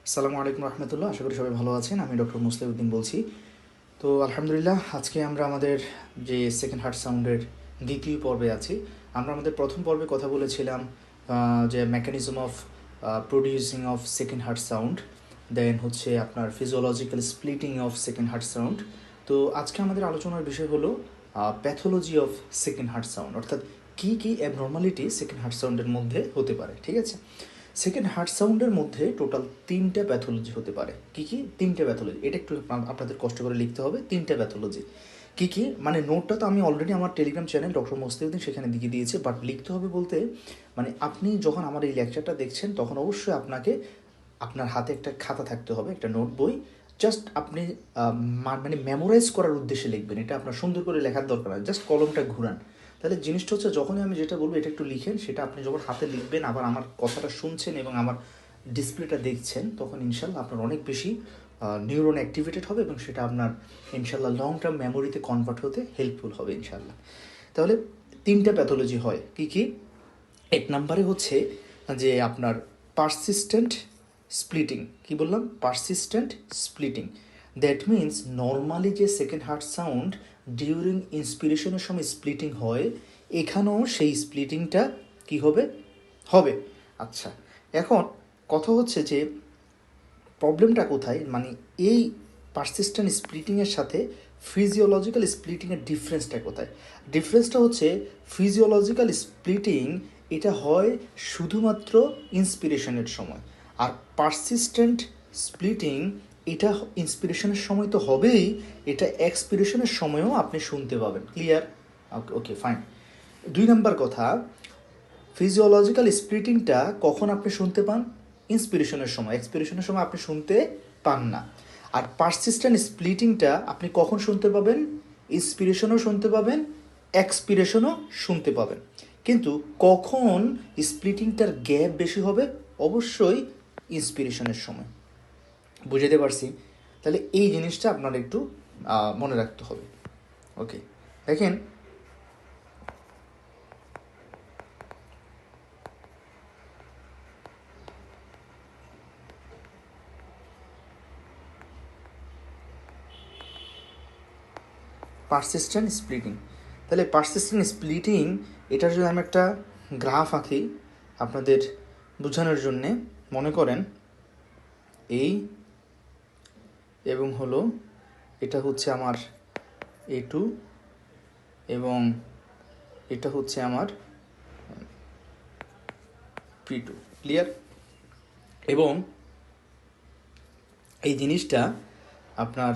আসসালামু আলাইকুম রহমতুল্লাহ। আশা করি সবাই ভালো আছেন। আমি ডক্টর মুসলিউদ্দিন বলছি। তো আলহামদুলিল্লাহ, আজকে আমরা আমাদের যে সেকেন্ড হার্ট সাউন্ডের দ্বিতীয় পর্বে আছি। আমরা আমাদের প্রথম পর্বে কথা বলেছিলাম যে mechanism of producing of second heart sound, then হচ্ছে আপনার physiological splitting of second heart sound. তো আজকে আমাদের আলোচনার বিষয় হলো pathology of second heart sound, অর্থাৎ কী কী অ্যাবনর্মালিটি সেকেন্ড হার্ট সাউন্ডের মধ্যে হতে পারে। ঠিক আছে, সেকেন্ড হার্ট সাউন্ডের মধ্যে টোটাল 3টে প্যাথোলজি হতে পারে। কী কী? 3টে প্যাথোলজি। এটা একটু আপনাদের কষ্ট করে লিখতে হবে, 3টে প্যাথোলজি। কী কী মানে নোটটা তো আমি অলরেডি আমার টেলিগ্রাম চ্যানেল ডক্টর মুস্তাফিদ্দিন সেখানে দিয়ে দিয়েছে, বাট লিখতে হবে বলতে মানে আপনি যখন আমার এই লেকচারটা দেখছেন তখন অবশ্যই আপনাকে আপনার হাতে একটা খাতা থাকতে হবে, একটা নোট বই। জাস্ট আপনি মানে মেমোরাইজ করার উদ্দেশ্যে লিখবেন। এটা আপনার সুন্দর করে লেখার দরকার নয়, জাস্ট কলমটা ঘুরান। তাহলে জিনিসটা হচ্ছে যখনই আমি যেটা বলবো এটা একটু লিখেন, সেটা আপনি যখন হাতে লিখবেন আবার আমার কথাটা শুনছেন এবং আমার ডিসপ্লেটা দেখছেন, তখন ইনশাল্লাহ আপনার অনেক বেশি নিউরন অ্যাক্টিভেটেড হবে এবং সেটা আপনার ইনশাল্লাহ লং টার্ম মেমোরিতে কনভার্ট হতে হেল্পফুল হবে ইনশাল্লাহ। তাহলে 3টে প্যাথোলজি হয়। কী কী? 1 নম্বরে হচ্ছে যে আপনার পারসিস্টেন্ট স্প্লিটিং। কি বললাম? Persistent splitting. That means normally যে সেকেন্ড হার্ট সাউন্ড ডিউরিং ইন্সপিরেশনের সময় স্প্লিটিং হয়, এখানেও সেই স্প্লিটিংটা কি হবে? হবে। আচ্ছা, এখন কথা হচ্ছে যে প্রবলেমটা কোথায়, মানে এই পারসিস্টেন্ট স্প্লিটিংয়ের সাথে ফিজিওলজিক্যাল স্প্লিটিংয়ের ডিফারেন্সটা কোথায়? ডিফারেন্সটা হচ্ছে ফিজিওলজিক্যাল স্প্লিটিং এটা হয় শুধুমাত্র ইন্সপিরেশনের সময়, আর পারসিস্টেন্ট স্প্লিটিং এটা ইন্সপিরেশনের সময় তো হবেই, এটা এক্সপিরেশনের সময়ও আপনি শুনতে পাবেন। ক্লিয়ার? ওকে ওকে, ফাইন। 2 নম্বর কথা, ফিজিওলজিক্যাল স্প্লিটিংটা কখন আপনি শুনতে পান? ইন্সপিরেশনের সময়। এক্সপিরেশনের সময় আপনি শুনতে পান না। আর পারসিস্টেন্ট স্প্লিটিংটা আপনি কখন শুনতে পাবেন? ইন্সপিরেশনও শুনতে পাবেন, এক্সপিরেশনও শুনতে পাবেন। কিন্তু কখন স্প্লিটিংটার গ্যাপ বেশি হবে? অবশ্যই ইন্সপিরেশনের সময়। বুঝতে পারছি? তাহলে এই জিনিসটা আপনার একটু মনে রাখতে হবে। ওকে, দেখেন পারসিস্টেন্ট স্প্লিটিং। তাহলে পারসিস্টেন্ট স্প্লিটিং এটার যদি আমি একটা গ্রাফ আঁকি আপনাদের বোঝানোর জন্যে, মনে করেন এই এবং হলো এটা হচ্ছে আমার A2 এবং এটা হচ্ছে আমার P2। ক্লিয়ার? এবং এই জিনিসটা আপনার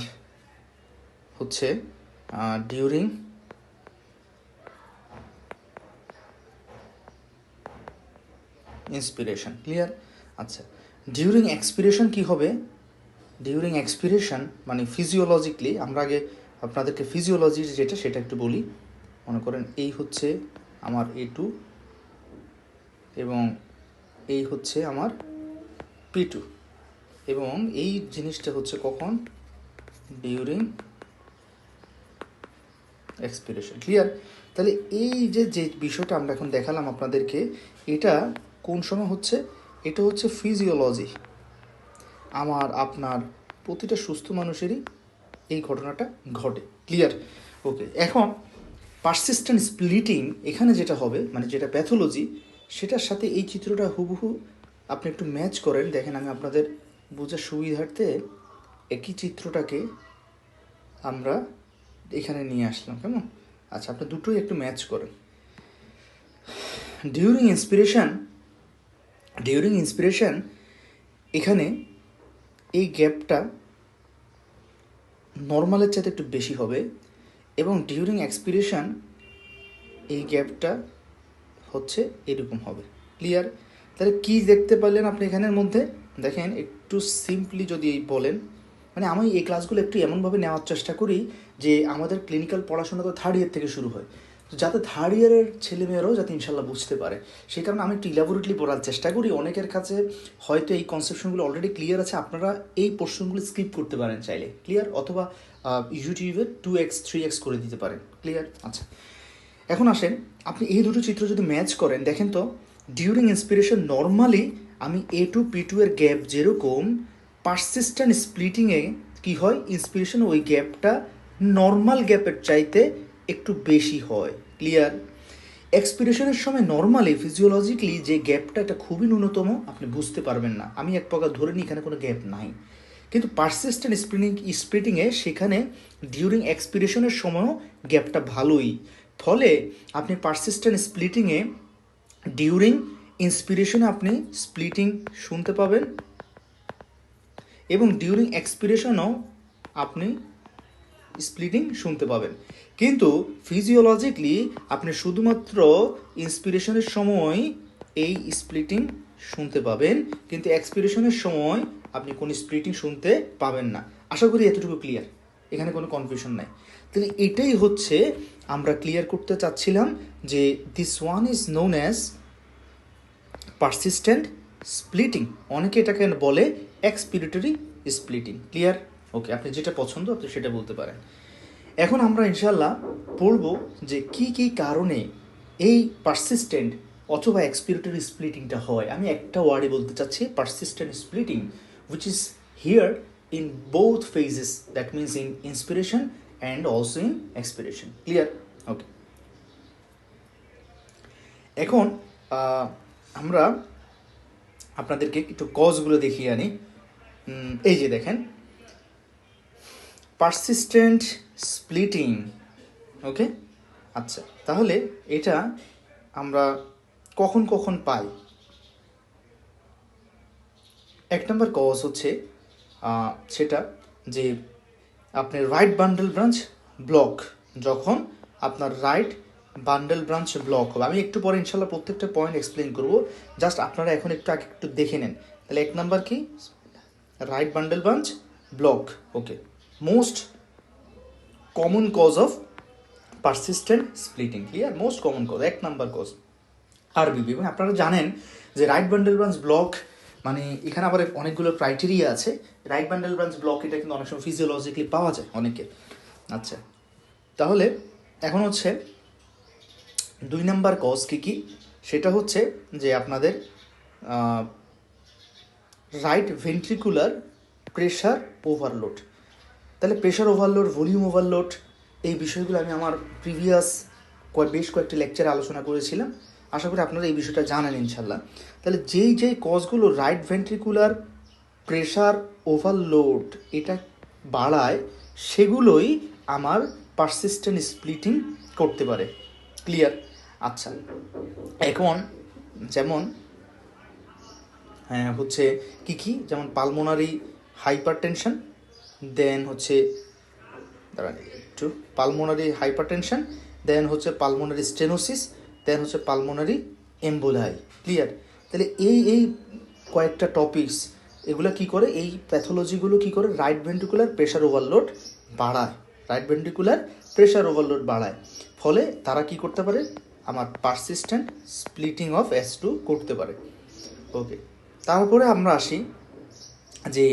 হচ্ছে ডিউরিং ইন্সপিরেশন। ক্লিয়ার? আচ্ছা, ডিউরিং এক্সপিরেশন কি হবে? ডিউরিং এক্সপিরেশন মানে ফিজিওলজিক্যালি আমরা আগে আপনাদেরকে ফিজিওলজির যেটা সেটা একটু বলি। মনে করেন এই হচ্ছে আমার A2 এবং এই হচ্ছে আমার P2 এবং এই জিনিসটা হচ্ছে কখন? During expiration. ক্লিয়ার? তাহলে এই যে বিষয়টা আমরা এখন দেখালাম আপনাদেরকে, এটা কোন সময় হচ্ছে? এটা হচ্ছে ফিজিওলজি। আমার আপনার প্রতিটা সুস্থ মানুষেরই এই ঘটনাটা ঘটে। ক্লিয়ার? ওকে, এখন পারসিস্টেন্ট স্প্লিটিং এখানে যেটা হবে, মানে যেটা প্যাথোলজি, সেটার সাথে এই চিত্রটা হুবহু আপনি একটু ম্যাচ করেন। দেখেন আমি আপনাদের বোঝার সুবিধার্থে একই চিত্রটাকে আমরা এখানে নিয়ে আসলাম। কেমন? আচ্ছা, আপনি দুটোই একটু ম্যাচ করেন। ডিউরিং ইন্সপিরেশন এখানে এই গ্যাপটা নর্মালের চাইতে একটু বেশি হবে এবং ডিউরিং এক্সপিরেশন এই গ্যাপটা হচ্ছে এরকম হবে। ক্লিয়ার? তাহলে কি দেখতে পারলেন আপনি এখানের মধ্যে? দেখেন একটু সিম্পলি যদি বলেন, মানে আমি এই ক্লাসগুলো একটু এমনভাবে নেওয়ার চেষ্টা করি যে আমাদের ক্লিনিক্যাল পড়াশোনা তো 3rd ইয়ার থেকে শুরু হয়, তো যাতে 3rd ইয়ারের ছেলেমেয়েরাও যাতে ইনশাল্লাহ বুঝতে পারে, সেই কারণে আমি একটু ইলাবোরেটলি পড়ার চেষ্টা করি। অনেকের কাছে হয়তো এই কনসেপশনগুলো অলরেডি ক্লিয়ার আছে, আপনারা এই পোর্শনগুলো স্কিপ করতে পারেন চাইলে। ক্লিয়ার? অথবা ইউটিউবে 2x 3x করে দিতে পারেন। ক্লিয়ার? আচ্ছা, এখন আসেন আপনি এই দুটো চিত্র যদি ম্যাচ করেন, দেখেন তো ডিউরিং ইন্সপিরেশন নর্মালি আমি A2 P2 এর গ্যাপ যেরকম পারসিস্টেন্ট স্প্লিটিংয়ে কী হয়, ইন্সপিরেশন ওই গ্যাপটা নর্মাল গ্যাপের চাইতে একটু বেশি হয়। ক্লিয়ার? এক্সপিরেশনের সময় নর্মালি ফিজিওলজিক্যালি যে গ্যাপটা এটা খুবই ন্যূনতম, আপনি বুঝতে পারবেন না, আমি এক প্রকার ধরে নিই এখানে কোনো গ্যাপ নাই। কিন্তু পারসিস্টেন্ট স্প্লিটিংয়ে সেখানে ডিউরিং এক্সপিরেশনের সময়ও গ্যাপটা ভালোই, ফলে আপনি পারসিস্টেন্ট স্প্লিটিংয়ে ডিউরিং ইন্সপিরেশনে আপনি স্প্লিটিং শুনতে পাবেন এবং ডিউরিং এক্সপিরেশনও আপনি স্প্লিটিং শুনতে পাবেন। কিন্তু ফিজিওলজিক্যালি আপনি শুধুমাত্র ইন্সপিরেশনের সময় এই স্প্লিটিং শুনতে পাবেন, কিন্তু এক্সপিরেশনের সময় আপনি কোনো স্প্লিটিং শুনতে পাবেন না। আশা করি এতটুকু ক্লিয়ার, এখানে কোনো কনফিউশন নাই। তাহলে এটাই হচ্ছে আমরা ক্লিয়ার করতে চাচ্ছিলাম যে this one is known as persistent splitting, অনেকে এটাকে বলে এক্সপিরেটরি স্প্লিটিং। ক্লিয়ার? ওকে, আপনি যেটা পছন্দ আপনি সেটা বলতে পারেন। এখন আমরা ইনশাল্লাহ পড়ব যে কি কি কারণে এই পারসিস্টেন্ট অথবা এক্সপিরেটরি স্প্লিটিংটা হয়। আমি একটা ওয়ার্ডে বলতে চাচ্ছি, persistent splitting, which is here in both phases, that means in inspiration and also in expiration. Clear? Okay, এখন আমরা আপনাদেরকে একটু কজগুলো দেখিয়ে আনি। এই যে দেখেন, পারসিস্টেন্ট স্প্লিটিং। ওকে, আচ্ছা, তাহলে এটা আমরা কখন কখন পাই? এক নম্বর কজ হচ্ছে সেটা যে আপনার রাইট বান্ডেল ব্রাঞ্চ ব্লক, যখন আপনার রাইট বান্ডেল ব্রাঞ্চ ব্লক হবে। আমি একটু পরে ইনশাল্লাহ প্রত্যেকটা পয়েন্ট এক্সপ্লেন করবো, জাস্ট আপনারা এখন একটু আগে একটু দেখে নেন। তাহলে এক নাম্বার কি? Right bundle branch block. Okay, most common cause of persistent splitting. Clear? Most common cause, এক নাম্বার কজ আরবিবি। এবং আপনারা জানেন যে রাইট বান্ডেল ব্রাঞ্চ ব্লক মানে এখানে আবার অনেকগুলো ক্রাইটেরিয়া আছে। রাইট বান্ডেল ব্রাঞ্চ ব্লক এটা কিন্তু অনেক সময় ফিজিওলজিক্যালি পাওয়া যায় অনেকে। আচ্ছা, তাহলে এখন হচ্ছে দুই নাম্বার কজ কী কী, সেটা হচ্ছে যে আপনাদের রাইট ভেন্ট্রিকুলার প্রেশার ওভারলোড। তাহলে প্রেশার ওভারলোড, ভলিউম ওভারলোড, এই বিষয়গুলো আমি আমার প্রিভিয়াস বেশ কয়েকটি লেকচারে আলোচনা করেছিলাম। আশা করি আপনারা এই বিষয়টা জানেন ইনশাল্লাহ। তাহলে যেই কজগুলো রাইট ভেন্ট্রিকুলার প্রেশার ওভারলোড এটা বাড়ায়, সেগুলোই আমার পারসিস্টেন্ট স্প্লিটিং করতে পারে। ক্লিয়ার? আচ্ছা, এখন যেমন হচ্ছে কী কী, যেমন পালমোনারি হাইপারটেনশন, দেন হচ্ছে একটু পালমোনারি হাইপারটেনশন, দেন হচ্ছে পালমোনারি স্টেনোসিস, দেন হচ্ছে পালমোনারি এম্বোলাই। ক্লিয়ার? তাহলে এই কয়েকটা টপিকস, এগুলো কি করে, এই প্যাথোলজিগুলো কি করে, রাইট ভেন্ট্রিকুলার প্রেশার ওভারলোড বাড়ায়, রাইট ভেন্ট্রিকুলার প্রেশার ওভারলোড বাড়ায়, ফলে তারা কি করতে পারে, আমার পারসিস্টেন্ট স্প্লিটিং অফ S2 করতে পারে। ওকে, তারপরে আমরা আসি যে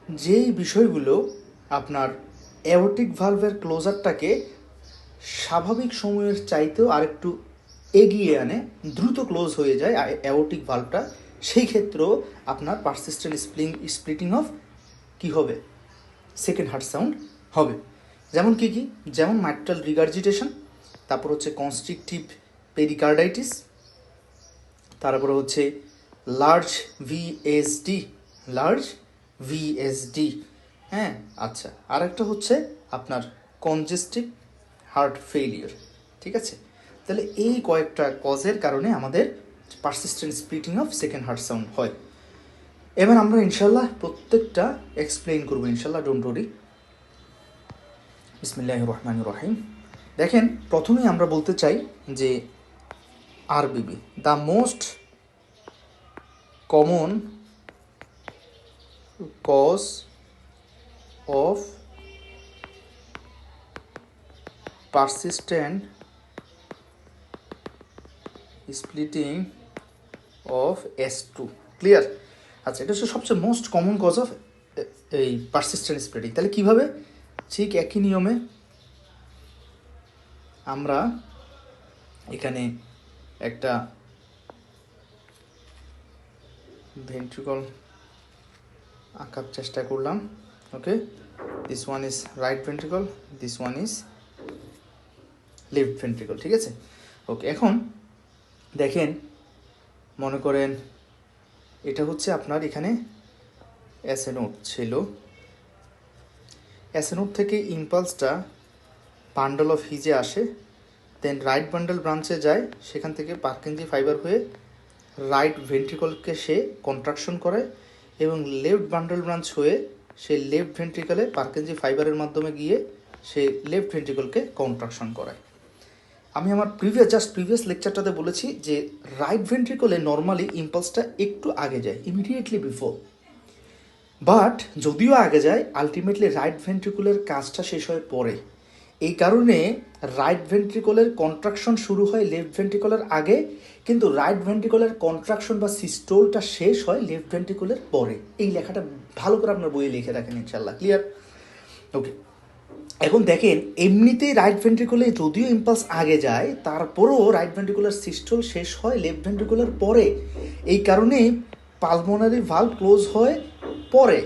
যেই বিষয়গুলো আপনার অ্যাওর্টিক ভালভের ক্লোজারটাকে স্বাভাবিক সময়ের চাইতেও আরেকটু এগিয়ে আনে, দ্রুত ক্লোজ হয়ে যায় অ্যাওর্টিক ভালভটা, সেই ক্ষেত্রেও আপনার পারসিস্টেন্ট স্প্লিটিং অফ কি হবে, সেকেন্ড হার্ট সাউন্ড হবে। যেমন কি কি, যেমন মাইট্রাল রিগার্জিটেশন, তারপর হচ্ছে কনস্ট্রিকটিভ পেরিকার্ডাইটিস, তারপরে হচ্ছে লার্জ ভিএসডি। হ্যাঁ, আচ্ছা, আরেকটা হচ্ছে আপনার কনজেস্টিভ হার্ট ফেইলিয়ার। ঠিক আছে? তাহলে এই কয়েকটা কজের কারণে আমাদের persistent splitting of second heart sound হয়। এবার আমরা ইনশাল্লাহ প্রত্যেকটা এক্সপ্লেইন করবো ইনশাল্লাহ, ডোন্ট ওয়ারি। বিসমিল্লাহির রহমানির রহিম। দেখেন, প্রথমেই আমরা বলতে চাই যে RBB, the most common cause of persistent splitting of S2। Clear? আচ্ছা, এটা হচ্ছে সবচেয়ে মোস্ট কমন কজ অফ এই পারসিস্টেন্ট স্প্লিটিং। তাহলে কীভাবে? ঠিক একই নিয়মে আমরা এখানে একটা ভেন্ট্রিকল আঁকার চেষ্টা করলাম। Okay, this one is right ventricle, this one is left ventricle, ঠিক আছে। ওকে, এখন দেখেন, মনে করেন এটা হচ্ছে আপনার এখানে এসএ নোড ছিল, এসএ নোড থেকে ইম্পালসটা বান্ডল অফ হিজে আসে, দেন রাইট বান্ডল ব্রাঞ্চে যায়, সেখান থেকে পার্কিনজি ফাইবার হয়ে রাইট ভেন্ট্রিকলকে সে কন্ট্রাকশন করে, এবং লেফট বান্ডল ব্রাঞ্চ হয়ে সে লেফট ভেন্ট্রিকলে পার্কিনজি ফাইবারের মাধ্যমে গিয়ে সে লেফট ভেন্ট্রিকলকে কন্ট্রাকশন করায়। আমি আমার প্রিভিয়াস লেকচারটাতে বলেছি যে রাইট ভেন্ট্রিকলে নর্মালি ইম্পালসটা একটু আগে যায়, ইমিডিয়েটলি বিফোর, বাট যদিও আগে যায়, আলটিমেটলি রাইট ভেন্ট্রিকুলের কাজটা শেষ হয় পরে। এই কারণে রাইট ভেন্ট্রিকলের কন্ট্রাকশন শুরু হয় লেফট ভেন্ট্রিকলের আগে, কিন্তু রাইট ভেন্ট্রিকলের কন্ট্রাকশন বা সিস্টোলটা শেষ হয় লেফট ভেন্ট্রিকলের পরে। এই লেখাটা ভালো করে আপনার বইয়ে লিখে রাখেন, ইনশাল্লাহ ক্লিয়ার। ওকে, এখন দেখেন, এমনিতেই রাইট ভেন্ট্রিকলে যদিও ইম্পালস আগে যায়, তারপরেও রাইট ভেন্ট্রিকুলার সিস্টোল শেষ হয় লেফট ভেন্ট্রিকুলার পরে। এই কারণেই পালমোনারি ভালভ ক্লোজ হয় পরে।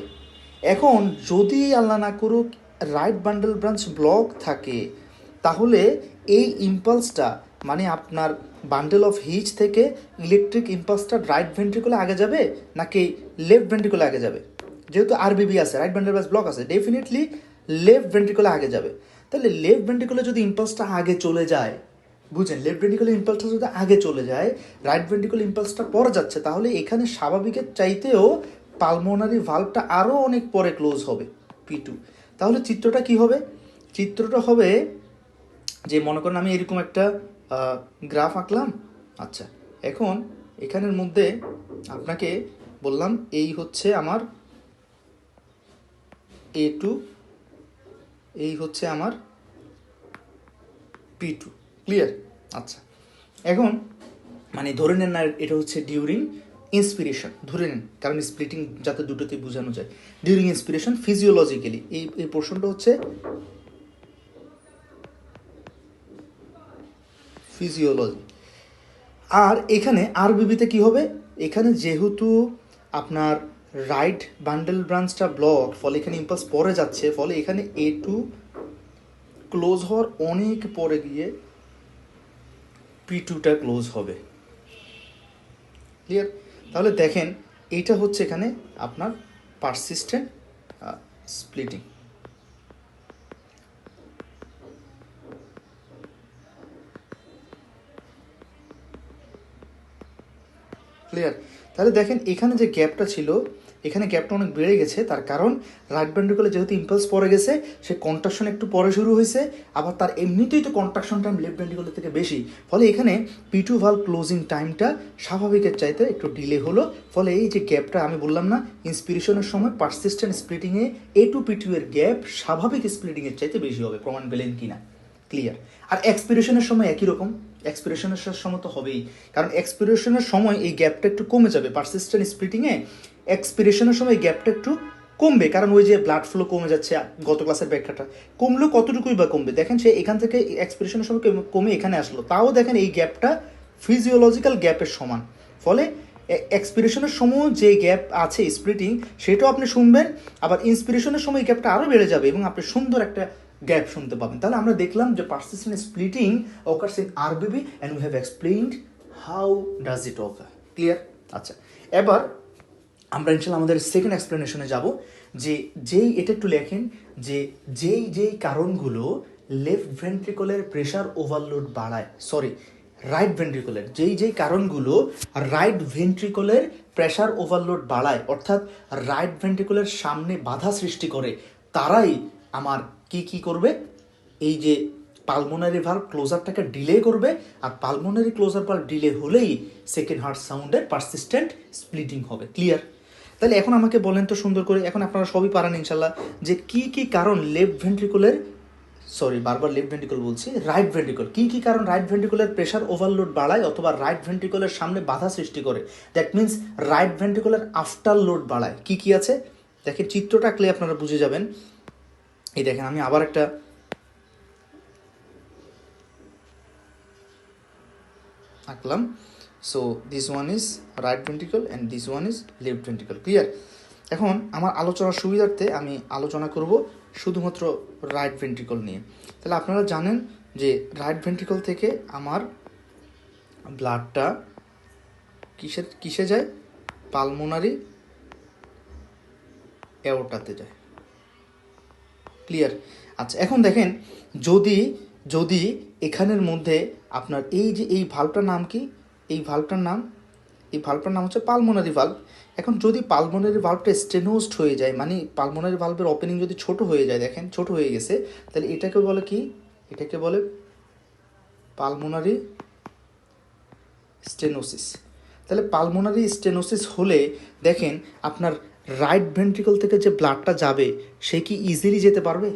এখন যদি আল্লাহ না করুক রাইট বান্ডল ব্রাঞ্চ ব্লক থাকে, তাহলে এই ইম্পালসটা মানে আপনার বান্ডেল অফ হিজ থেকে ইলেকট্রিক ইম্পালসটা রাইট ভেন্ট্রিকলে আগে যাবে নাকি লেফট ভেন্ট্রিকলে আগে যাবে? যেহেতু আরবিবি আছে, রাইট বান্ডেল ব্রাঞ্চ ব্লক আছে, ডেফিনেটলি লেফট ভেন্ট্রিকলে আগে যাবে। তাহলে লেফট ভেন্ট্রিকলে যদি ইম্পালসটা আগে চলে যায়, বুঝছেন, লেফট ভেন্ট্রিকলে ইম্পালসটা যদি আগে চলে যায়, রাইট ভেন্ট্রিকলে ইম্পালসটা পরে যাচ্ছে, তাহলে এখানে স্বাভাবিকের চাইতেও পালমোনারি ভালভটা আরও অনেক পরে ক্লোজ হবে, P2। তাহলে চিত্রটা কি হবে? চিত্রটা হবে যে, মনে করেন আমি এরকম একটা গ্রাফ আঁকলাম। আচ্ছা, এখন এখানের মধ্যে আপনাকে বললাম এই হচ্ছে আমার A2, এই হচ্ছে আমার P2, ক্লিয়ার? আচ্ছা, এখন মানে ধরে নেন না এটা হচ্ছে ডিউরিং ইন্সপিরেশন, ধরে নেন, কারণ স্প্লিটিং যাতে দুটোতেই বোঝানো যায়। ডিউরিং ইন্সপিরেশন ফিজিওলজিক্যালি এই পোর্শনটা হচ্ছে ফিজিওলজি। আর এখানে আরবিবিতে কি হবে? এখানে যেহেতু আপনার রাইট বান্ডেল ব্রাঞ্চটা ব্লক, ফলে এখানে ইম্পালস পরে যাচ্ছে, ফলে এখানে A2 ক্লোজ হওয়ার অনেক পরে গিয়ে P2টা ক্লোজ হবে, ক্লিয়ার? তাহলে দেখেন, এইটা হচ্ছে এখানে আপনার পারসিস্টেন্ট স্প্লিটিং। ক্লিয়ার? তাহলে দেখেন এখানে যে গ্যাপটা ছিল, এখানে গ্যাপটা অনেক বেড়ে গেছে, তার কারণ রাইট ভেন্ট্রিকলে যেহেতু ইম্পালস পরে গেছে, সে কন্ট্রাকশন একটু পরে শুরু হয়েছে, আবার তার এমনিতেই তো কন্ট্রাকশন টাইম লেফট ভেন্ট্রিকলের থেকে বেশি, ফলে এখানে P2 ভালভ ক্লোজিং টাইমটা স্বাভাবিকের চাইতে একটু ডিলে হলো। ফলে এই যে গ্যাপটা আমি বললাম না, ইন্সপিরেশনের সময় পারসিস্টেন্ট স্প্লিটিংয়ে A2 P2 এর গ্যাপ স্বাভাবিক স্প্লিটিংয়ের চাইতে বেশি হবে, প্রমাণ পেলেন কিনা? ক্লিয়ার? আর এক্সপিরেশনের সময় একই রকম, এক্সপিরেশনের সময় তো হবেই, কারণ এক্সপিরেশনের সময় এই গ্যাপটা একটু কমে যাবে। পারসিস্টেন্ট স্প্লিটিংয়ে এক্সপিরেশনের সময় গ্যাপটা একটু কমবে, কারণ ওই যে ব্লাড ফ্লো কমে যাচ্ছে, গত ক্লাসের ব্যাখ্যাটা, কমলেও কতটুকুই বা কমবে? দেখেন সে এখান থেকে এক্সপিরেশনের সময় কমে এখানে আসলো, তাও দেখেন এই গ্যাপটা ফিজিওলজিক্যাল গ্যাপের সমান। ফলে এক্সপিরেশনের সময় যে গ্যাপ আছে স্প্লিটিং, সেটাও আপনি শুনবেন, আবার ইন্সপিরেশনের সময় এই গ্যাপটা আরও বেড়ে যাবে এবং আপনি সুন্দর একটা গ্যাপ শুনতে পাবেন। তাহলে আমরা দেখলাম যে persistent splitting occurs in RBB and we have explained how does it occur, clear? আচ্ছা, এবার আমরা ইনশাল্লাহ আমাদের সেকেন্ড এক্সপ্লেনেশনে যাব, যে যেই এটা একটু লেখেন, যে যেই কারণগুলো লেফট ভেন্ট্রিকলের প্রেশার ওভারলোড বাড়ায়, সরি রাইট ভেন্ট্রিকলের যেই কারণগুলো রাইট ভেন্ট্রিকলের প্রেশার ওভারলোড বাড়ায়, অর্থাৎ রাইট ভেন্ট্রিকলের সামনে বাধা সৃষ্টি করে, তারাই আমার কি করবে? এই যে পালমোনারি ভালভ ক্লোজারটাকে ডিলে করবে, আর পালমোনারি ক্লোজার ভালভ ডিলে হলেই সেকেন্ড হার্ট সাউন্ডের পারসিস্টেন্ট স্প্লিটিং হবে, ক্লিয়ার? তাহলে এখন আমাকে বলেন তো সুন্দর করে, এখন আপনারা সবই পারেন ইনশাল্লাহ, যে কি কারণ লেফট ভেন্ট্রিকলের, সরি বারবার লেফট ভেন্ট্রিকল বলছি, রাইট ভেন্ট্রিকল, কি কারণ রাইট ভেন্ট্রিকলের প্রেশার ওভারলোড বাড়ায় অথবা রাইট ভেন্ট্রিকলের সামনে বাধা সৃষ্টি করে? দ্যাট মিন্স রাইট ভেন্ট্রিকলের আফটার লোড বাড়ায়। কি আছে দেখেন, চিত্রটা আঁকলে আপনারা বুঝে যাবেন। এই দেখেন, আমি আবার একটা আঁকলাম। So this one is right ventricle and this one is left ventricle, clear? এখন আমার আলোচনার সুবিধার্থে আমি আলোচনা করব শুধুমাত্র রাইট ভেন্ট্রিকল নিয়ে। তাহলে আপনারা জানেন যে রাইট ভেন্ট্রিকল থেকে আমার ব্লাডটা কিসে যায়? পালমোনারি অ্যাওর্টাতে যায়। ক্লিয়ার? আচ্ছা, এখন দেখেন যদি যদি এখানের মধ্যে আপনার এই যে এই ভাল্বটার নাম কি? এই ভাল্বটার নাম হচ্ছে পালমোনারি ভাল্ব। এখন যদি পালমোনারি ভাল্বটা স্টেনোজড হয়ে যায়, মানে পালমোনারি ভাল্বের ওপেনিং যদি ছোট হয়ে যায়, দেখেন ছোট হয়ে গেছে, তাহলে এটাকে বলে কি? এটাকে বলে পালমোনারি স্টেনোসিস। তাহলে পালমোনারি স্টেনোসিস হলে দেখেন আপনার রাইট ভেন্ট্রিকল থেকে যে ব্লাডটা যাবে সে কি ইজিলি যেতে পারবে?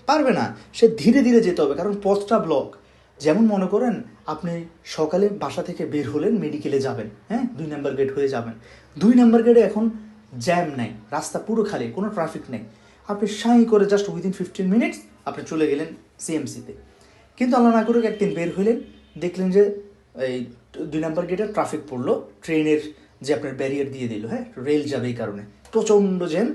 পারবে না, সে ধীরে ধীরে যেতে হবে, কারণ পথটা ব্লক। যেমন মনে করেন আপনি সকালে বাসা থেকে বের হলেন, মেডিকেলে যাবেন, হ্যাঁ, 2 নম্বর গেট হয়ে যাবেন। 2 নম্বর গেটে এখন জ্যাম নেই, রাস্তা পুরো খালি, কোনো ট্রাফিক নেই। আপনি সাই করে জাস্ট উইদিন 15 মিনিটস আপনি চলে গেলেন সিএমসিতে। কিন্তু আল্লাহ না করুক একদিন বের হইলেন, দেখলেন যে এই 2 নম্বর গেটে ট্রাফিক পড়লো, ট্রেনের যে আপনার ব্যারিয়ার দিয়ে দিল, হ্যাঁ, রেল যাবে এই কারণে, প্রচণ্ড জ্যাম।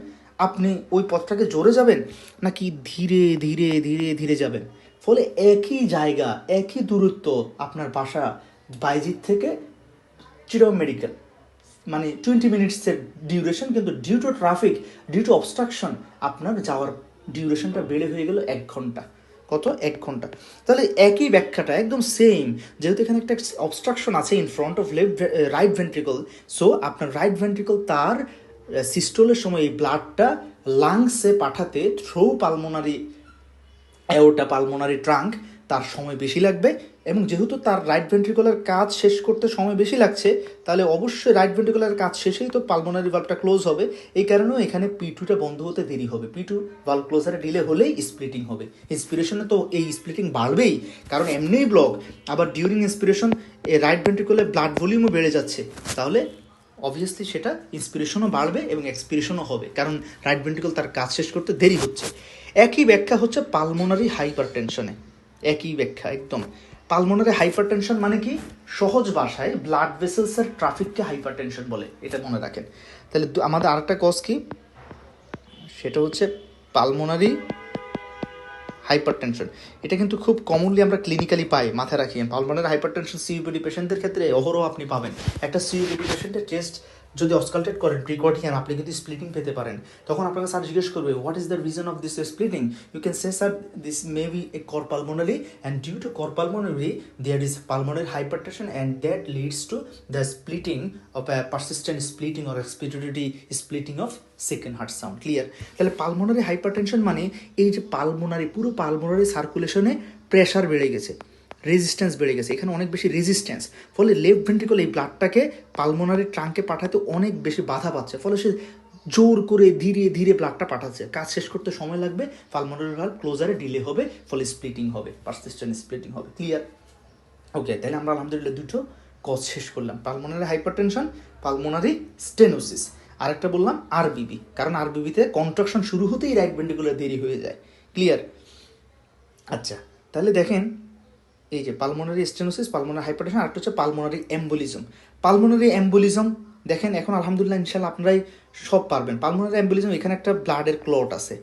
আপনি ওই পথটাকে জোরে যাবেন নাকি ধীরে ধীরে ধীরে ধীরে যাবেন? ফলে একই জায়গা, একই দূরত্ব আপনার বাসা বাইজিৎ থেকে চিরং মেডিকেল, মানে 20 মিনিটসের ডিউরেশন, কিন্তু due to traffic, due to obstruction আপনার যাওয়ার ডিউরেশনটা বেড়ে হয়ে গেল 1 ঘন্টা। কত? 1 ঘন্টা। তাহলে একই ব্যাখ্যাটা একদম সেম, যেহেতু এখানে একটা অবস্ট্রাকশন আছে in front of right ventricle, so আপনার রাইট ভেন্ট্রিকল তার সিস্টোলের সময় এই ব্লাডটা লাংসে পাঠাতে through pulmonary aorta, pulmonary trunk, তার সময় বেশি লাগবে। এবং যেহেতু তার রাইট ভেন্ট্রিকুলার কাজ শেষ করতে সময় বেশি লাগছে, তাহলে অবশ্যই রাইট ভেন্ট্রিকুলার কাজ শেষেই তো পালমোনারি ভালভটা ক্লোজ হবে। এই কারণেও এখানে P2টা বন্ধ হতে দেরি হবে। P2 ভালভ ক্লোজারে ডিলে হলেই স্প্লিটিং হবে। ইন্সপিরেশনে তো এই স্প্লিটিং বাড়বেই, কারণ এমনিই ব্লক, আবার during inspiration right ventricular blood ভলিউমও বেড়ে যাচ্ছে, তাহলে অবভিয়াসলি সেটা ইন্সপিরেশনও বাড়বে এবং এক্সপিরেশনও হবে, কারণ রাইট ভেন্ট্রিকল তার কাজ শেষ করতে দেরি হচ্ছে। একই ব্যাখ্যা হচ্ছে পালমোনারি হাইপারটেনশনে, একই ব্যাখ্যা একদম। পালমোনারি হাইপারটেনশন মানে কি? সহজ ভাষায় ব্লাড ভেসেলসের ট্রাফিককে হাইপারটেনশন বলে, এটা মনে রাখেন। তাহলে আমাদের আরেকটা কজ কি? সেটা হচ্ছে পালমোনারি হাইপারটেনশন। এটা কিন্তু খুব কমনলি আমরা ক্লিনিক্যালি পাই, মাথায় রাখিয়েন। পালমোনারি হাইপারটেনশন সিওপিডি পেশেন্টদের ক্ষেত্রে অহরহ আপনি পাবেন। একটা সিওপিডি পেশেন্টের চেস্ট যদি অসকালটেট করেন প্রিকর্ডিয়ান, আপনি কিন্তু স্প্লিটিং পেতে পারেন। তখন আপনাকে স্যার জিজ্ঞেস করবে, what is the reason of this splitting? You can say, sir this may be a cor pulmonary, and due to cor pulmonary there is pulmonary hypertension, and that leads to the splitting of persistent splitting or expiratory splitting of second heart sound. Clear? তাহলে pulmonary hypertension মানে এই যে pulmonary, পুরো pulmonary সার্কুলেশনে pressure বেড়ে গেছে, resistance বেড়ে গেছে, এখানে অনেক বেশি রেজিস্ট্যান্স, ফলে লেফট ভেন্ট্রিকল এই ব্লাডটাকে পালমোনারি ট্রাঙ্কে পাঠাতে অনেক বেশি বাধা পাচ্ছে, ফলে সে জোর করে ধীরে ধীরে ব্লাডটা পাঠাচ্ছে, কাজ শেষ করতে সময় লাগবে, পালমোনারি ভালভ ক্লোজারে ডিলে হবে, ফলে স্প্লিটিং হবে, পারসিস্টেন্ট স্প্লিটিং হবে। ক্লিয়ার? ওকে, তাহলে আমরা আলহামদুলিল্লাহ দুটো কজ শেষ করলাম, পালমোনারি হাইপারটেনশন, পালমোনারি স্টেনোসিস। আরেকটা বললাম আরবিবি, কারণ আরবিবিতে কন্ট্রাকশন শুরু হতেই রাইট ভেন্ট্রিকুলার দেরি হয়ে যায়। ক্লিয়ার? আচ্ছা, তাহলে দেখেন এই যে পালমোনারি স্টেনোসিস, পালমোনারি হাইপারটেনশন, আরেকটা হচ্ছে পালমোনারি এম্বোলিজম। পালমোনারি এম্বোলিজম দেখেন এখন আলহামদুলিল্লাহ ইনশাল্লাহ আপনারাই সব পারবেন। পালমোনারি এম্বোলিজম, এখানে একটা ব্লাডের ক্লট আছে,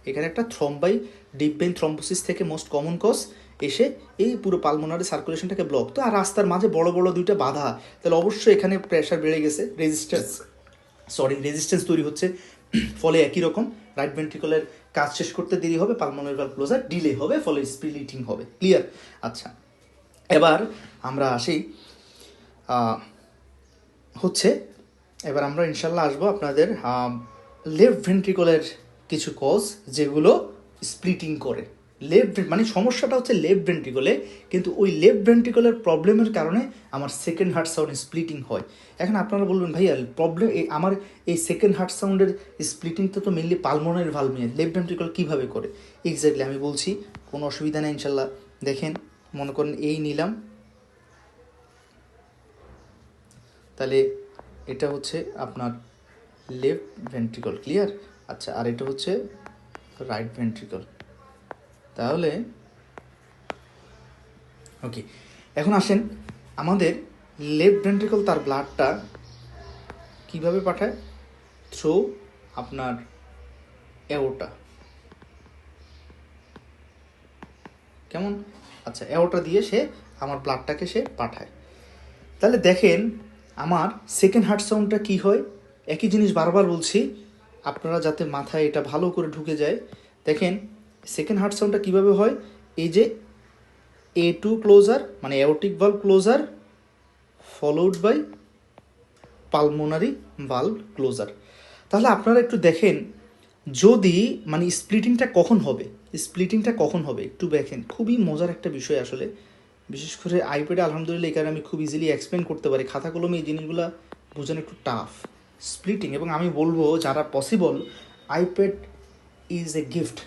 এখানে একটা থ্রম্বাই ডিপ ভেইন থ্রম্বোসিস থেকে মোস্ট কমন কজ এসে এই পুরো পালমোনারি সার্কুলেশনটাকে ব্লক। তো আর রাস্তার মাঝে বড় বড় দুইটা বাধা, তাহলে অবশ্যই এখানে প্রেশার বেড়ে গেছে, রেজিস্ট্যান্স তৈরি হচ্ছে, ফলে একই রকম রাইট ভেন্ট্রিকলের কাজ শেষ করতে দেরি হবে, পালমোনারি ভালভ ক্লোজার ডিলে হবে, ফলে স্প্লিটিং হবে। ক্লিয়ার? আচ্ছা, এবার আমরা আসি এবার আমরা ইনশাল্লাহ আসবো আপনাদের লেফট ভেন্ট্রিকলের কিছু কজ যেগুলো স্প্লিটিং করে। মানে সমস্যাটা হচ্ছে লেফট ভেন্ট্রিকলে, কিন্তু ওই লেফট ভেন্ট্রিকলের প্রবলেমের কারণে আমার সেকেন্ড হার্ট সাউন্ড স্প্লিটিং হয়। এখন আপনারা বলবেন, ভাইয়া প্রবলেম আমার এই সেকেন্ড হার্ট সাউন্ডের স্প্লিটিংটা তো মেনলি পালমোনারি ভালভ নিয়ে, লেফট ভেন্ট্রিকল কীভাবে করে? এক্স্যাক্টলি আমি বলছি, কোনো অসুবিধা নেই ইনশাল্লাহ। দেখেন, মনে করেন এই নিলাম, তাহলে এটা হচ্ছে আপনার লেফট ভেন্ট্রিকল। ক্লিয়ার? আচ্ছা, আর এটা হচ্ছে রাইট ভেন্ট্রিকল। তাহলে ওকে, এখন আসেন আমাদের লেফট ভেন্ট্রিকল তার ব্লাডটা কিভাবে পাঠায়? থ্রু আপনার অ্যাওর্টা, কেমন? আচ্ছা, অ্যাওর্টা দিয়ে সে আমার ব্লাডটাকে সে পাঠায়। তাহলে দেখেন আমার সেকেন্ড হার্ট সাউন্ডটা কী হয়, একই জিনিস বারবার বলছি আপনারা যাতে মাথায় এটা ভালো করে ঢুকে যায়। দেখেন সেকেন্ড হার্ট সাউন্ডটা কীভাবে হয়, এই যে A2 ক্লোজার মানে aortic valve closure followed by pulmonary valve closure. তাহলে আপনারা একটু দেখেন যদি মানে স্প্লিটিংটা কখন হবে একটু দেখেন, খুবই মজার একটা বিষয় আসলে, বিশেষ করে আইপ্যাডে আলহামদুলিল্লাহ এই কারণে আমি খুব ইজিলি এক্সপ্লেন করতে পারি, খাতা কলমে এই জিনিসগুলো বোঝানো একটু টাফ স্প্লিটিং। এবং আমি বলবো যারা possible, iPad is a gift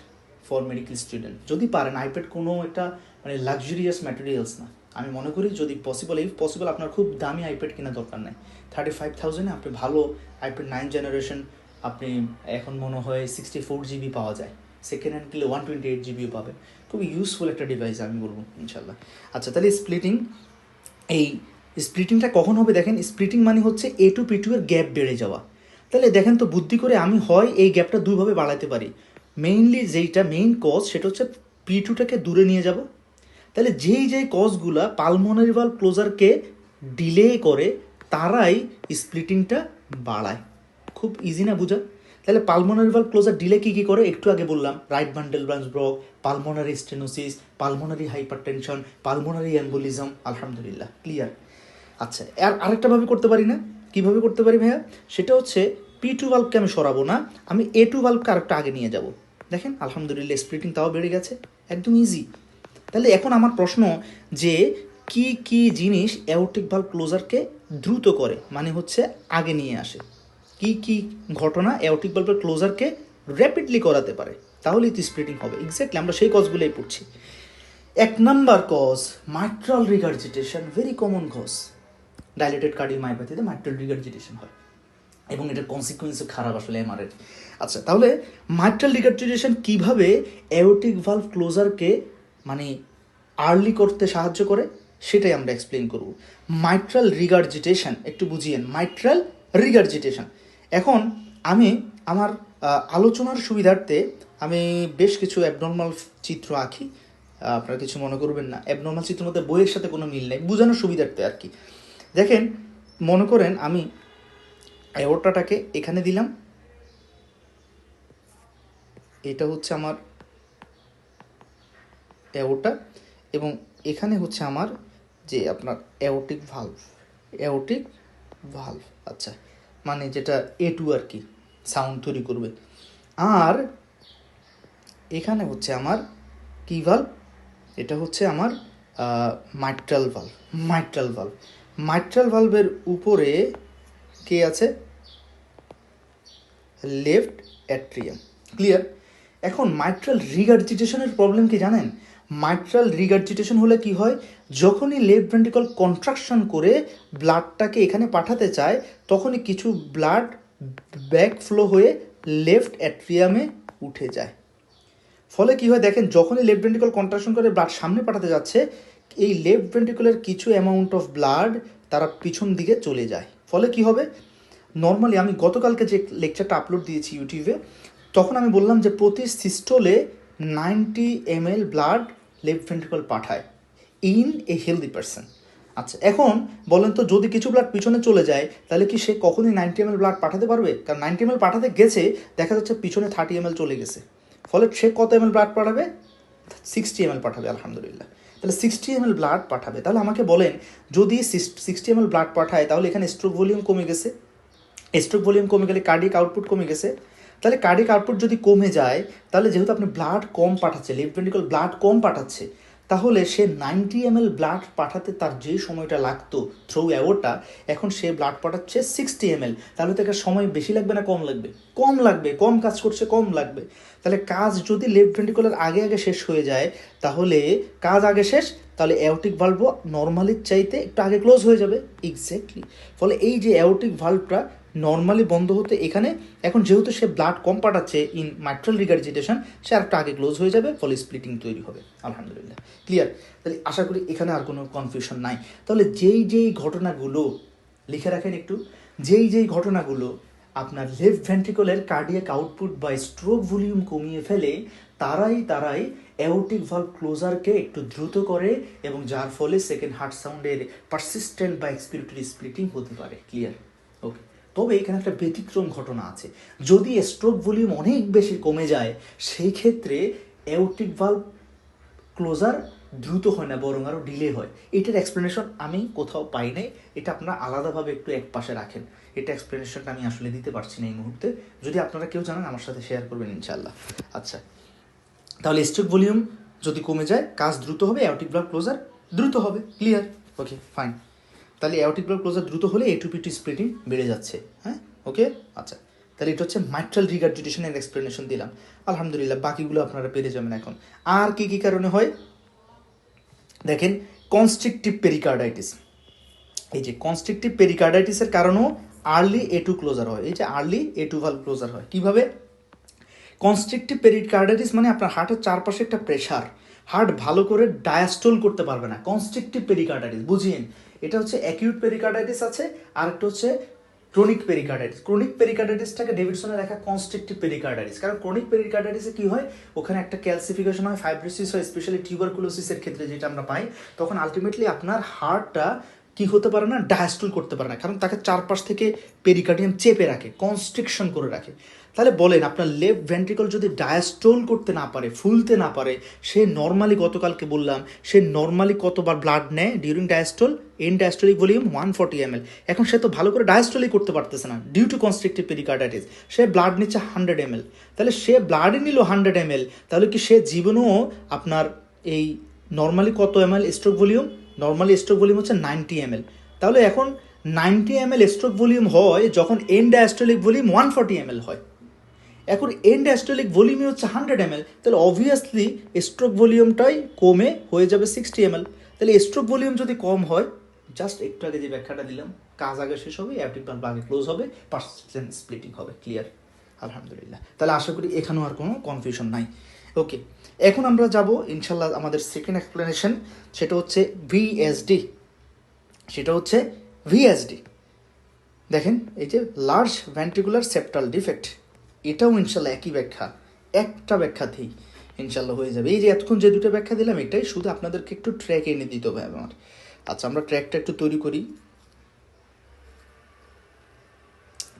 for medical student. যদি পারেন, আইপ্যাড কোনো একটা মানে লাক্সারিয়াস ম্যাটেরিয়ালস না। আমি মনে করি যদি পসিবল আপনার খুব দামি আইপ্যাড কেনা দরকার নেই, 35,000-এ আপনি ভালো আইপ্যাড 9 জেনারেশন আপনি এখন মনে হয় 64 GB পাওয়া যায়, সেকেন্ড হ্যান্ড কিনলে 128 GBও পাবেন। খুবই ইউজফুল একটা ডিভাইস আমি বলবো ইনশাল্লাহ। আচ্ছা, তাহলে এই স্প্লিটিংটা কখন হবে দেখেন, স্প্লিটিং মানে হচ্ছে A2 P2 এর গ্যাপ বেড়ে যাওয়া। তাহলে দেখেন তো বুদ্ধি করে আমি হয় এই গ্যাপটা দুইভাবে বাড়াতে পারি। মেইনলি যেইটা মেইন কজ সেটা হচ্ছে P2টাকে দূরে নিয়ে যাব। তাহলে যেই কজগুলা পালমোনারি ভালভ ক্লোজারকে ডিলে করে তারাই স্প্লিটিংটা বাড়ায়। খুব ইজি না বোঝা? তাহলে পালমোনারি ভালভ ক্লোজার ডিলে কী করে একটু আগে বললাম, right bundle branch block, pulmonary stenosis, pulmonary hypertension, pulmonary embolism. আলহামদুলিল্লাহ ক্লিয়ার। আচ্ছা, আরেকটাভাবে করতে পারি না? কীভাবে করতে পারি ভাইয়া? সেটা হচ্ছে P2 ভালভকে আমি সরাবো না, আমি A2 ভালভকে আরেকটা আগে নিয়ে যাব। দেখেন আলহামদুলিল্লাহ স্প্লিটিং তাও বেড়ে গেছে, একদম ইজি। তাহলে এখন আমার প্রশ্ন যে কি কি জিনিস অ্যাওর্টিক ভালভ ক্লোজারকে দ্রুত করে, মানে হচ্ছে আগে নিয়ে আসে, কি কি ঘটনা অ্যাওর্টিক ভালভের ক্লোজারকে র্যাপিডলি করাতে পারে, তাহলেই তো স্প্লিটিং হবে। এক্স্যাক্টলি আমরা সেই কজগুলোই পড়ছি। 1 number cause mitral regurgitation, very common cause. Dilated কার্ডিওমায়োপ্যাথিতে মাইট্রাল রিগার্জিটেশন হয় এবং এটার কনসিকুয়েন্সও খারাপ আসলে এমআরের। আচ্ছা, তাহলে মাইট্রাল রিগার্জিটেশন কীভাবে অ্যাওর্টিক ভালভ ক্লোজারকে মানে আর্লি করতে সাহায্য করে সেটাই আমরা এক্সপ্লেন করব। মাইট্রাল রিগার্জিটেশন একটু বুঝিয়েন, মাইট্রাল রিগার্জিটেশন। এখন আমি আমার আলোচনার সুবিধার্থে আমি বেশ কিছু অ্যাবনর্মাল চিত্র আঁকি, আপনারা কিছু মনে করবেন না। অ্যাবনর্মাল চিত্রের মধ্যে বইয়ের সাথে কোনো মিল নেই, বোঝানোর সুবিধার্থে আর কি। দেখেন মনে করেন আমি অ্যাওর্টাটাকে এখানে দিলাম, এটা হচ্ছে আমার অ্যাওর্টা, এবং এখানে হচ্ছে আমার যে আপনার অ্যাওর্টিক ভালভ। আচ্ছা, মানে যেটা A2 আর কি সাউন্ড তৈরি করবে। আর এখানে হচ্ছে আমার কি ভালভ, এটা হচ্ছে আমার মাইট্রাল ভালভের উপরে কে আছে, লেফট অ্যাট্রিয়াম। ক্লিয়ার? এখন মাইট্রাল রিগার্জিটেশনের প্রবলেম কি জানেন? মাইট্রাল রিগার্জিটেশন হলে কি হয়, যখনই লেফট ভেন্ট্রিকল কন্ট্রাকশন করে ব্লাডটাকে এখানে পাঠাতে চায়, তখনই কিছু ব্লাড ব্যাক ফ্লো হয়ে লেফট অ্যাট্রিয়ামে উঠে যায়। ফলে কি হয় দেখেন, যখনই লেফট ভেন্ট্রিকল কন্ট্রাকশন করে ব্লাড সামনে পাঠাতে যাচ্ছে, এই লেফট ভেন্ট্রিকলের কিছু অ্যামাউন্ট অফ ব্লাড তারা পিছন দিকে চলে যায়। ফলে কি হবে, নর্মালি আমি গতকালকে যে লেকচারটা আপলোড দিয়েছি ইউটিউবে, তখন আমি বললাম যে প্রতি সিস্টোলে 90 ml ব্লাড লেফট ভেন্ট্রিকল পাঠায় ইন এ হেলদি পারসন। আচ্ছা, এখন বলেন তো যদি কিছু ব্লাড পিছনে চলে যায় তাহলে কি সে কখনই 90 ml ব্লাড পাঠাতে পারবে? কারণ 90 ml পাঠাতে গেছে, দেখা যাচ্ছে পিছনে 30 ml চলে গেছে। ফলে সে কত ml ব্লাড পাঠাবে? 60 ml পাঠাবে। আলহামদুলিল্লাহ, তাহলে 60 ml ব্লাড পাঠাবে। তাহলে আমাকে বলেন, যদি 60 ml ব্লাড পাঠায় তাহলে এখানে স্ট্রোক ভলিউম কমে গেছে, স্ট্রোক ভলিউম কমে গেলে কার্ডিয়াক আউটপুট কমে গেছে। তাহলে কার্ডিয়াক আউটপুট যদি কমে যায়, তাহলে যেহেতু আপনি ব্লাড কম পাঠাচ্ছে, লেফট ভেন্ট্রিকল ব্লাড কম পাঠাচ্ছে, তাহলে সে 90 ml ব্লাড পাঠাতে তার যে সময়টা লাগতো থ্রু অ্যাওর্টা, এখন সে ব্লাড পাঠাচ্ছে 60 ml। তাহলে তো একটা সময় বেশি লাগবে না কম লাগবে? কম লাগবে, কম কাজ করছে, কম লাগবে। তাহলে কাজ যদি লেফট ভেন্ট্রিকলের আগে শেষ হয়ে যায়, তাহলে কাজ আগে শেষ, তাহলে অ্যাওর্টিক ভালভও নর্মালির চাইতে একটু আগে ক্লোজ হয়ে যাবে। এক্স্যাক্টলি। ফলে এই যে অ্যাওর্টিক ভালভটা নর্মালি বন্ধ হতে এখানে, এখন যেহেতু সে ব্লাড কম পাঠাচ্ছে ইন মাইট্রাল রিগার্জিটেশন, সে আরেকটা আগে ক্লোজ হয়ে যাবে, ফলে স্প্লিটিং তৈরি হবে। আলহামদুলিল্লাহ ক্লিয়ার। তাহলে আশা করি এখানে আর কোনো কনফিউশন নাই। তাহলে যেই ঘটনাগুলো লিখে রাখেন একটু, যেই ঘটনাগুলো আপনার লেফট ভেন্ট্রিকলের কার্ডিয়াক আউটপুট বা স্ট্রোক ভলিউম কমিয়ে ফেলে, তারাই অ্যাওর্টিক ভালভ ক্লোজারকে একটু দ্রুত করে, এবং যার ফলে সেকেন্ড হার্ট সাউন্ডের পারসিস্টেন্ট বা এক্সপিরেটরি স্প্লিটিং হতে পারে। ক্লিয়ার? ওকে। তবে এখানে একটা ব্যতিক্রম ঘটনা আছে। যদি স্ট্রোক ভলিউম অনেক বেশি কমে যায়, সেই ক্ষেত্রে অ্যাওর্টিক ভালভ ক্লোজার দ্রুত হয় না, বরং আরও ডিলে হয়। এটার এক্সপ্লেনেশন আমি কোথাও পাই নাই, এটা আপনারা আলাদাভাবে একটু এক পাশে রাখেন। এটা এক্সপ্লেনেশনটা আমি আসলে দিতে পারছি না এই মুহূর্তে। যদি আপনারা কেউ জানেন আমার সাথে শেয়ার করবেন ইনশাল্লাহ। আচ্ছা, তাহলে স্ট্রোক ভলিউম যদি কমে যায়, কাজ দ্রুত হবে, অ্যাওর্টিক ভালভ ক্লোজার দ্রুত হবে। ক্লিয়ার? ওকে, ফাইন। তাহলে অ্যাওর্টিক ভালভ ক্লোজার দ্রুত হলে A2P2 স্প্লিটিং বেড়ে যাচ্ছে। হ্যাঁ, ওকে। আচ্ছা, তাহলে এটা হচ্ছে মাইট্রাল রিগার্জিটেশনের এক্সপ্লেনেশন দিলাম। আলহামদুলিল্লাহ, বাকিগুলো আপনারা পেরে যাবেন এখন। আর কি কি কারণে হয় দেখেন, কনস্ট্রিকটিভ পেরিকার্ডাইটিস। এই যে কনস্ট্রিকটিভ পেরিকার্ডাইটিসের কারণেও আর্লি A2 ক্লোজার হয়। এই যে আর্লি A2 ভালভ ক্লোজার হয় কিভাবে? কনস্ট্রিকটিভ পেরিকার্ডাইটিস মানে আপনার হার্টের চারপাশে একটা প্রেশার, হার্ট ভালো করে ডায়াস্টোল করতে পারবে না। কনস্ট্রিকটিভ পেরিকার্ডাইটিস বুঝিয়েন, এটা হচ্ছে অ্যাকিউট পেরিকার্ডাইটিস আছে, আর একটা হচ্ছে ক্রনিক পেরিকার্ডাইটিস। ক্রনিক পেরিকার্ডাইটিসটাকে ডেভিডসনে দেখা কনস্ট্রিকটিভ পেরিকার্ডাইটিস, কারণ ক্রনিক পেরিকার্ডাইটিসে কি হয়, ওখানে একটা ক্যালসিফিকেশন হয়, ফাইব্রোসিস হয়, স্পেশালি টিউবারকুলোসিসের ক্ষেত্রে যেটা আমরা পাই, তখন আলটিমেটলি আপনার হার্টটা কি হতে পারে না, ডায়াস্টোল করতে পারে না, কারণ তাকে চারপাশ থেকে পেরিকার্ডিয়াম চেপে রাখে, কনস্ট্রিকশন করে রাখে। তাহলে বলেন, আপনার লেফট ভেন্ট্রিকল যদি ডায়াস্টোল করতে না পারে, ফুলতে না পারে, সে নর্মালি, গতকালকে বললাম, সে নর্মালি কতবার ব্লাড নেয় during diastole? N diastolic volume 140 ml। এখন সে তো ভালো করে ডায়াস্টোলই করতে পারতেছে না ডিউ টু কনস্ট্রিকটিভ পেরিকার্ডাইটিস, সে ব্লাড নিচ্ছে 100 ml। তাহলে সে ব্লাডই নিল 100 ml, তাহলে কি সে জীবনেও আপনার এই নর্মালি কত ml stroke volume? Normally stroke volume হচ্ছে 90 ml। তাহলে এখন 90 ml স্ট্রোক ভলিউম হয় যখন এন ডায়াস্টোলিক ভলিউম 140 ml হয়। এখন এন ডায়াস্টোলিক ভলিউমই হচ্ছে 100 ml, তাহলে অবভিয়াসলি স্ট্রোক ভলিউমটাই কমে হয়ে যাবে 60 ml। তাহলে স্ট্রোক ভলিউম যদি কম হয়, জাস্ট একটু আগে যে ব্যাখ্যাটা দিলাম, কাজ আগে শেষ হবে, অ্যাওর্টিক ভালভ আগে ক্লোজ হবে, পারসিস্টেন্ট স্প্লিটিং হবে। ক্লিয়ার? আলহামদুলিল্লাহ। তাহলে আশা করি এখানেও আর কোনো কনফিউশন নাই। ওকে, এখন আমরা যাব ইনশাল্লাহ আমাদের সেকেন্ড এক্সপ্লেনেশন, সেটা হচ্ছে ভিএসডি। সেটা হচ্ছে ভিএসডি। দেখেন, এই যে লার্জ ভেন্ট্রিকুলার সেপ্টাল ডিফেক্ট, এটাও ইনশাল্লাহ একই ব্যাখ্যা, একটা ব্যাখ্যাতেই ইনশাল্লাহ হয়ে যাবে। এই যে এতক্ষণ যে দুটো ব্যাখ্যা দিলাম, এটাই শুধু আপনাদেরকে একটু ট্র্যাক এনে দিতে হবে আমার। আচ্ছা, আমরা ট্র্যাকটা একটু তৈরি করি।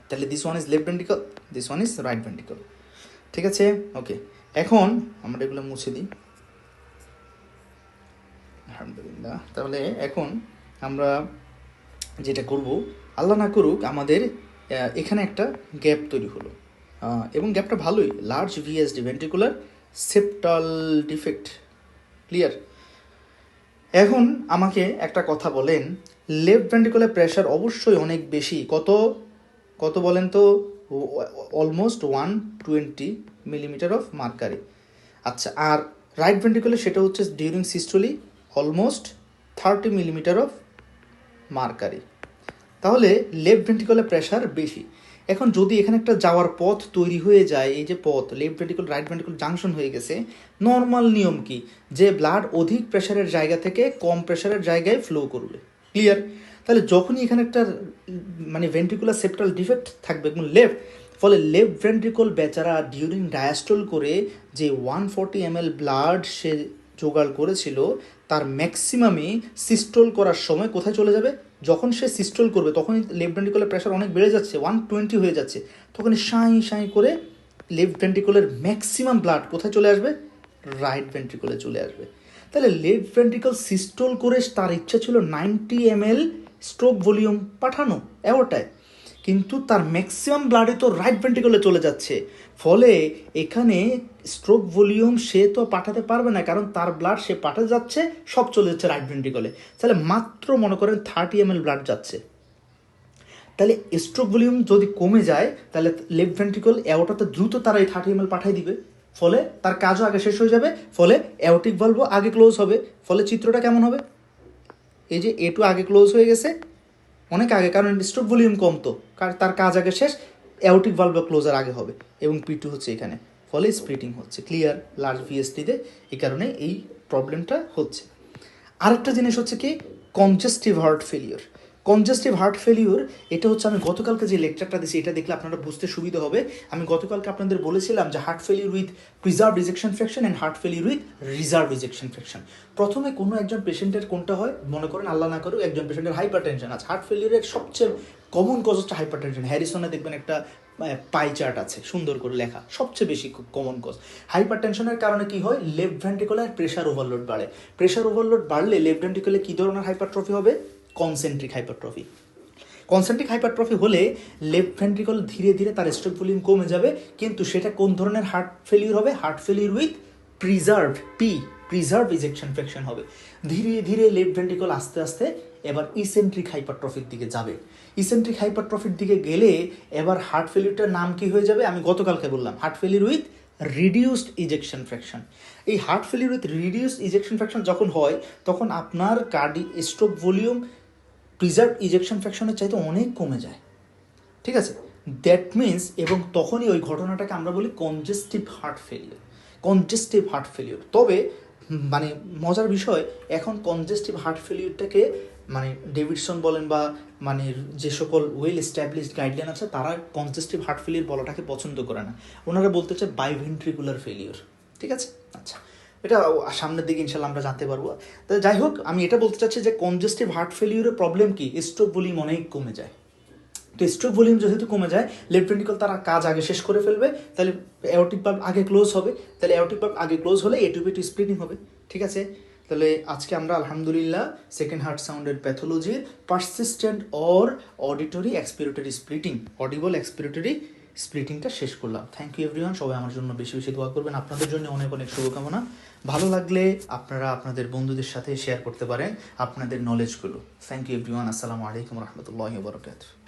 তাহলে this one is left ventricle, this one is right ventricle. ঠিক আছে? ওকে, এখন আমরা এগুলো মুছে দিই। আলহামদুলিল্লাহ। তাহলে এখন আমরা যেটা করব, আল্লাহ না করুক আমাদের এখানে একটা গ্যাপ তৈরি হলো, এবং গ্যাপটা ভালোই, large VSD, ventricular septal defect. Clear? এখন আমাকে একটা কথা বলেন, লেফট ভেন্ট্রিকুলার প্রেশার অবশ্যই অনেক বেশি, কত কত বলেন তো? Almost 120 millimetre of mercury. আচ্ছা, আর রাইট ভেন্ট্রিকুলার সেটা হচ্ছে during systole almost 30 millimetre of mercury. তাহলে লেফট ভেন্ট্রিকুলার প্রেশার বেশি। এখন যদি এখানে একটা যাওয়ার পথ তৈরি হয়ে যায়, এই যে পথ, left ventricle right ventricle junction হয়ে গেছে, নর্মাল নিয়ম কি, যে ব্লাড অধিক প্রেশারের জায়গা থেকে কম প্রেশারের জায়গায় ফ্লো করবে। ক্লিয়ার? তাহলে যখনই এখানে একটা মানে ভেন্ট্রিকুলার সেপ্টাল ডিফেক্ট থাকবে লেফট, ফলে লেফট ভেন্ট্রিকল বেচারা ডিউরিং ডায়াস্টোল করে যে 140 ml ব্লাড সে জোগাড় করেছিল, তার ম্যাক্সিমামই সিস্টোল করার সময় কোথায় চলে যাবে? যখন সে সিস্টোল করবে তখনই লেফট ভেন্ট্রিকুলার প্রেশার অনেক বেড়ে যাচ্ছে, 120 হয়ে যাচ্ছে, তখনই সাঁই করে লেফট ভেন্ট্রিকুলার ম্যাক্সিমাম ব্লাড কোথায় চলে আসবে? রাইট ভেন্ট্রিকুলে চলে আসবে। তাহলে লেফট ভেন্ট্রিকল সিস্টোল করে তার ইচ্ছা ছিল 90 ml স্ট্রোক ভলিউম পাঠানো অ্যাওর্টায়, কিন্তু তার ম্যাক্সিমাম ব্লাডে তো রাইট ভেন্ট্রিকলে চলে যাচ্ছে, ফলে এখানে স্ট্রোক ভলিউম সে তো পাঠাতে পারবে না, কারণ তার ব্লাড সে পাঠাতে যাচ্ছে সব চলে যাচ্ছে রাইট ভেন্ট্রিকলে। তাহলে মাত্র মনে করেন 30 ml ব্লাড যাচ্ছে। তাহলে স্ট্রোক ভলিউম যদি কমে যায়, তাহলে লেফট ভেন্ট্রিকল অ্যাওর্টাতে দ্রুত তারা এই 30 ml পাঠিয়ে দিবে, ফলে তার কাজও আগে শেষ হয়ে যাবে, ফলে অ্যাওর্টিক ভালভও আগে ক্লোজ হবে। ফলে চিত্রটা কেমন হবে? এই যে A2 আগে ক্লোজ হয়ে গেছে অনেক আগে, কারণ স্ট্রোক ভলিউম কম, তো তার কাজ আগে শেষ, অ্যাওর্টিক ভালভ ক্লোজার আগে হবে, এবং P2 হচ্ছে এখানে, ফলে স্প্লিটিং হচ্ছে। ক্লিয়ার? লার্জ ভিএসটিতে এই কারণে এই প্রবলেমটা হচ্ছে। আরেকটা জিনিস হচ্ছে কি, congestive heart failure. Congestive heart failure, এটা হচ্ছে আমি গতকালকে যে লেকচারটা দিয়েছি এটা দেখলে আপনারা বুঝতে সুবিধা হবে। আমি গতকালকে আপনাদের বলেছিলাম যে heart failure with preserve ejection fraction and heart failure with reserve ejection fraction. প্রথমে কোনো একজন পেশেন্টের কোনটা হয়, মনে করেন আল্লাহ না করুক একজন পেশেন্টের হাইপার টেনশন আছে। হার্ট ফেলিউরের সবচেয়ে কমন কজ হচ্ছে হাইপার টেনশন। হ্যারিসনে দেখবেন একটা পাই চার্ট আছে সুন্দর করে লেখা, সবচেয়ে বেশি কমন কজ। হাইপার টেনশনের কারণে কি হয়, লেফট ভেন্ট্রিকুলার প্রেশার ওভারলোড বাড়ে। প্রেশার ওভারলোড বাড়লে লেফট ভেন্ট্রিকুলে কী ধরনের হাইপারট্রফি হবে, কনসেন্ট্রিক হাইপারট্রফি। কনসেন্ট্রিক হাইপারট্রফি হলে লেফট ভেন্ট্রিকল ধীরে ধীরে তার স্ট্রোক ভলিউম কমে যাবে, কিন্তু সেটা কোন ধরনের হার্ট ফেলিউর হবে, heart failure with preserve ejection fraction হবে। ধীরে ধীরে লেফট ভেন্ট্রিকল আস্তে আস্তে এবার ইসেন্ট্রিক হাইপারট্রফির দিকে যাবে। ইসেন্ট্রিক হাইপারট্রফির দিকে গেলে এবার হার্ট ফেলিউরটার নাম কি হয়ে যাবে, আমি গতকালকে বললাম heart failure with reduced ejection fraction. এই heart failure with reduced ejection fraction যখন হয় তখন আপনার স্ট্রোক ভলিউম প্রিজার্ভ ইজেকশন ফ্র্যাকশনের চাইতে অনেক কমে যায়, ঠিক আছে। দ্যাট মিনস, এবং তখনই ওই ঘটনাটাকে আমরা বলি কনজেস্টিভ হার্ট ফেলিউর। তবে মানে মজার বিষয়, এখন কনজেস্টিভ হার্ট ফেলিউরটাকে মানে ডেভিডসন বলেন বা মানে যে সকল ওয়েল এস্টাবলিশড গাইডলাইন আছে তারা কনজেস্টিভ হার্ট ফেলিউর বলাটাকে পছন্দ করে না, ওনারা বলতে চায় বাইভেন্ট্রিকুলার ফেলিউর, ঠিক আছে। আচ্ছা, এটা সামনের দিকে ইনশাল্লাহ আমরা জানতে পারবো। তো যাই হোক, আমি এটা বলতে চাচ্ছি যে কনজেস্টিভ হার্ট ফেলিউরের প্রবলেম কি, স্ট্রোক ভলিউম অনেক কমে যায়। তো স্ট্রোক ভলিউম যেহেতু কমে যায়, লেফট ভেন্ট্রিকল তারা কাজ আগে শেষ করে ফেলবে, তাহলে অ্যাওর্টিক ভালভ আগে ক্লোজ হবে, তাহলে অ্যাওর্টিক ভালভ আগে ক্লোজ হলে এটুপি স্প্লিটিং হবে, ঠিক আছে। তাহলে আজকে আমরা আলহামদুলিল্লাহ সেকেন্ড হার্ট সাউন্ডের প্যাথোলজির persistent or auditory expiratory splitting, audible expiratory স্প্লিটিংটা শেষ করলাম। থ্যাংক ইউ এভরিওয়ান, সবাই আমার জন্য বেশি বেশি দোয়া করবেন। আপনাদের জন্য অনেক অনেক শুভকামনা। ভালো লাগলে আপনারা আপনাদের বন্ধুদের সাথে শেয়ার করতে পারেন আপনাদের নলেজগুলো। থ্যাংক ইউ এভরিওয়ান, আসসালামু আলাইকুম রহমতুল্লাহি ওয়া বারাকাতুহু।